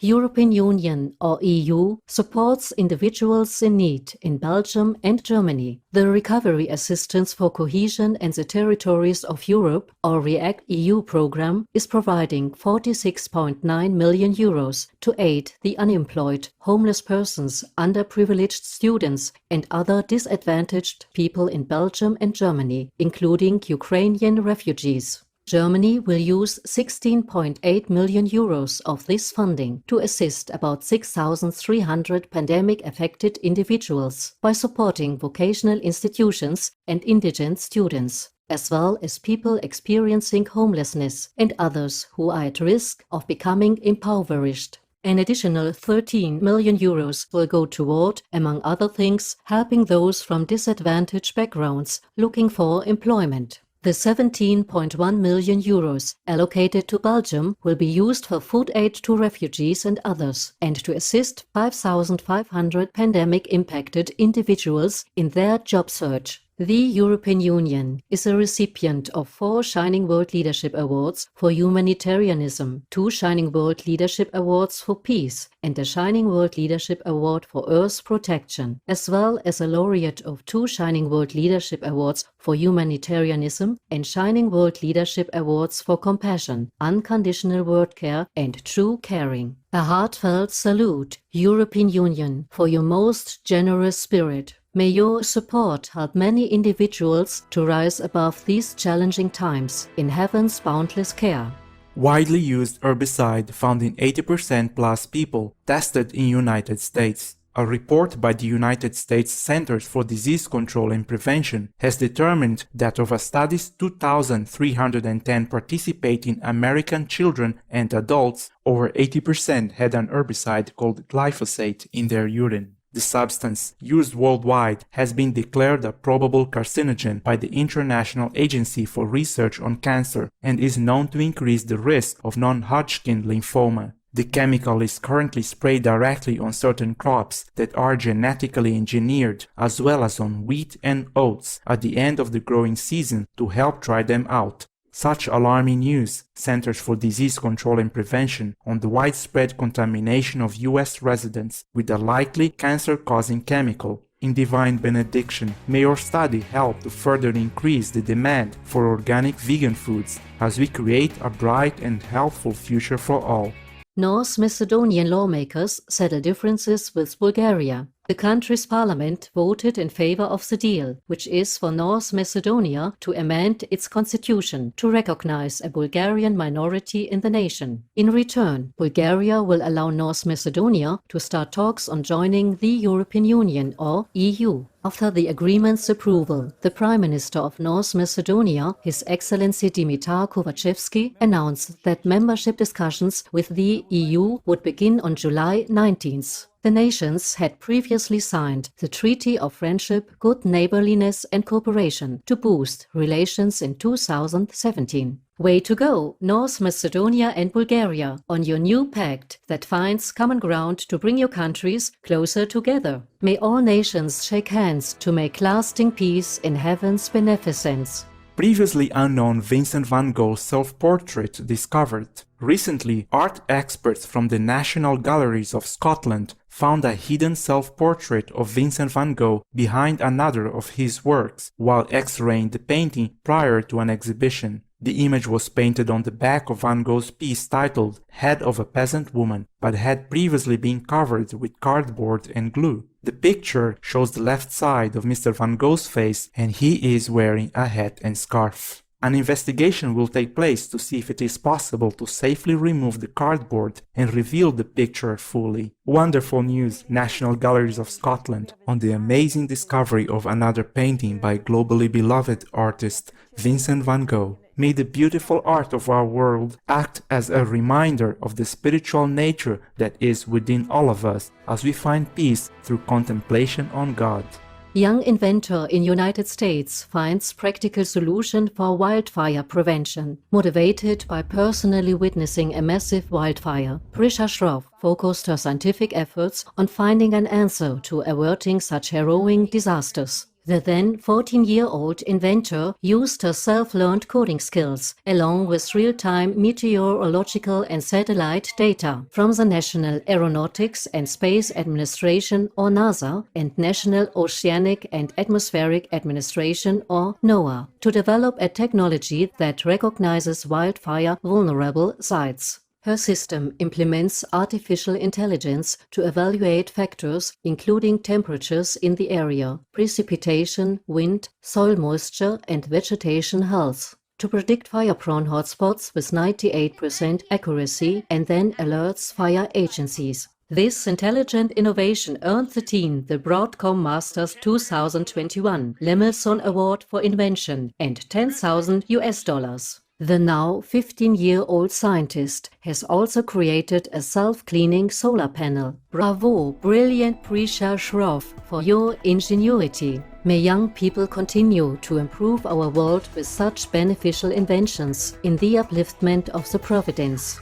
European Union or EU supports individuals in need in Belgium and Germany. The Recovery Assistance for Cohesion and the Territories of Europe or REACT-EU program is providing 46.9 million euros to aid the unemployed, homeless persons, underprivileged students and other disadvantaged people in Belgium and Germany, including Ukrainian refugees. Germany will use 16.8 million euros of this funding to assist about 6,300 pandemic-affected individuals by supporting vocational institutions and indigent students, as well as people experiencing homelessness and others who are at risk of becoming impoverished. An additional 13 million euros will go toward, among other things, helping those from disadvantaged backgrounds looking for employment. The 17.1 million euros allocated to Belgium will be used for food aid to refugees and others, and to assist 5,500 pandemic-impacted individuals in their job search. The European Union is a recipient of 4 Shining World Leadership Awards for Humanitarianism, 2 Shining World Leadership Awards for Peace, and a Shining World Leadership Award for Earth Protection, as well as a laureate of 2 Shining World Leadership Awards for Humanitarianism and Shining World Leadership Awards for Compassion, Unconditional Word Care, and True Caring. A heartfelt salute, European Union, for your most generous spirit. May your support help many individuals to rise above these challenging times in heaven's boundless care. Widely used herbicide found in 80% plus people tested in United States. A report by the United States Centers for Disease Control and Prevention has determined that of a study's 2,310 participating American children and adults, over 80% had an herbicide called glyphosate in their urine. The substance, used worldwide, has been declared a probable carcinogen by the International Agency for Research on Cancer and is known to increase the risk of non-Hodgkin lymphoma. The chemical is currently sprayed directly on certain crops that are genetically engineered, as well as on wheat and oats at the end of the growing season to help dry them out. Such alarming news Centers for Disease Control and Prevention on the widespread contamination of U.S. residents with a likely cancer-causing chemical. In divine benediction, may your study help to further increase the demand for organic vegan foods as we create a bright and healthful future for all. North Macedonian lawmakers settle differences with Bulgaria. The country's parliament voted in favor of the deal, which is for North Macedonia to amend its constitution to recognize a Bulgarian minority in the nation. In return, Bulgaria will allow North Macedonia to start talks on joining the European Union or EU. After the agreement's approval, the Prime Minister of North Macedonia, His Excellency Dimitar Kovacevski, announced that membership discussions with the EU would begin on July 19th. The nations had previously signed the Treaty of Friendship, Good Neighborliness and Cooperation to boost relations in 2017. Way to go, North Macedonia and Bulgaria, on your new pact that finds common ground to bring your countries closer together. May all nations shake hands to make lasting peace in heaven's beneficence. Previously unknown Vincent van Gogh self-portrait discovered. Recently, art experts from the National Galleries of Scotland found a hidden self-portrait of Vincent van Gogh behind another of his works, while X-raying the painting prior to an exhibition. The image was painted on the back of Van Gogh's piece titled Head of a Peasant Woman, but had previously been covered with cardboard and glue. The picture shows the left side of Mr. Van Gogh's face, and he is wearing a hat and scarf. An investigation will take place to see if it is possible to safely remove the cardboard and reveal the picture fully. Wonderful news, National Galleries of Scotland, on the amazing discovery of another painting by globally beloved artist Vincent van Gogh. May the beautiful art of our world act as a reminder of the spiritual nature that is within all of us as we find peace through contemplation on God. Young inventor in United States finds practical solution for wildfire prevention. Motivated by personally witnessing a massive wildfire, Prisha Shroff focused her scientific efforts on finding an answer to averting such harrowing disasters. The then 14-year-old inventor used her self-learned coding skills, along with real-time meteorological and satellite data from the National Aeronautics and Space Administration, or NASA, and National Oceanic and Atmospheric Administration, or NOAA, to develop a technology that recognizes wildfire vulnerable sites. Her system implements artificial intelligence to evaluate factors including temperatures in the area, precipitation, wind, soil moisture, and vegetation health, to predict fire-prone hotspots with 98% accuracy, and then alerts fire agencies. This intelligent innovation earned the team the Broadcom Masters 2021 Lemelson Award for Invention and $10,000. The now 15-year-old scientist has also created a self-cleaning solar panel. Bravo, brilliant Prisha Shroff, for your ingenuity. May young people continue to improve our world with such beneficial inventions in the upliftment of the Providence.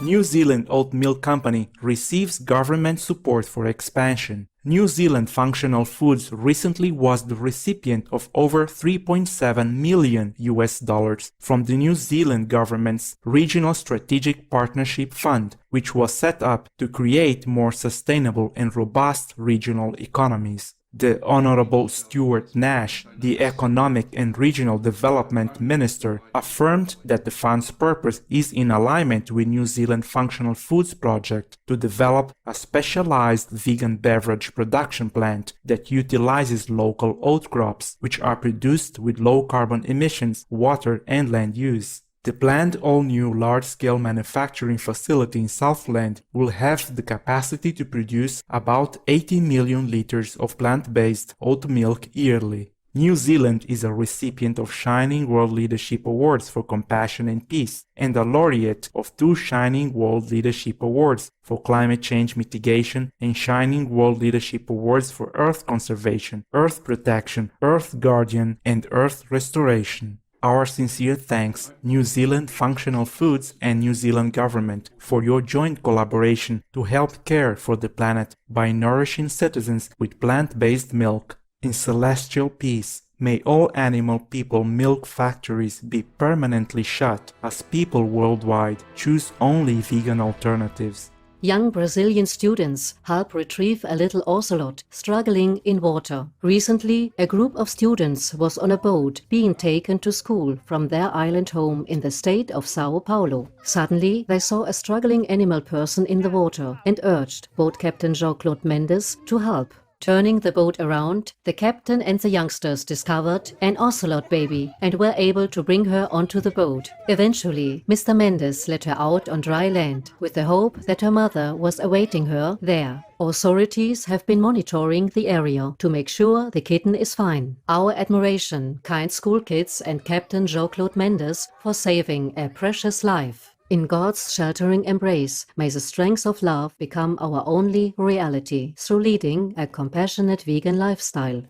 New Zealand Oat Milk Company receives government support for expansion. New Zealand Functional Foods recently was the recipient of over $3.7 million from the New Zealand government's Regional Strategic Partnership Fund, which was set up to create more sustainable and robust regional economies. The Honourable Stuart Nash, the Economic and Regional Development Minister, affirmed that the fund's purpose is in alignment with New Zealand Functional Foods project to develop a specialized vegan beverage production plant that utilizes local oat crops, which are produced with low carbon emissions, water and land use. The planned all-new large-scale manufacturing facility in Southland will have the capacity to produce about 80 million liters of plant-based oat milk yearly. New Zealand is a recipient of Shining World Leadership Awards for Compassion and Peace and a laureate of 2 Shining World Leadership Awards for Climate Change Mitigation and Shining World Leadership Awards for Earth Conservation, Earth Protection, Earth Guardian, and Earth Restoration. Our sincere thanks, New Zealand Functional Foods and New Zealand Government, for your joint collaboration to help care for the planet by nourishing citizens with plant-based milk. In celestial peace, may all animal people milk factories be permanently shut as people worldwide choose only vegan alternatives. Young Brazilian students help retrieve a little ocelot struggling in water. Recently, a group of students was on a boat being taken to school from their island home in the state of Sao Paulo. Suddenly, they saw a struggling animal person in the water and urged boat captain Jean-Claude Mendes to help. Turning the boat around, the captain and the youngsters discovered an ocelot baby and were able to bring her onto the boat. Eventually, Mr. Mendes let her out on dry land with the hope that her mother was awaiting her there. Authorities have been monitoring the area to make sure the kitten is fine. Our admiration, kind school kids and Captain Jean-Claude Mendes, for saving a precious life. In God's sheltering embrace, may the strength of love become our only reality through leading a compassionate vegan lifestyle.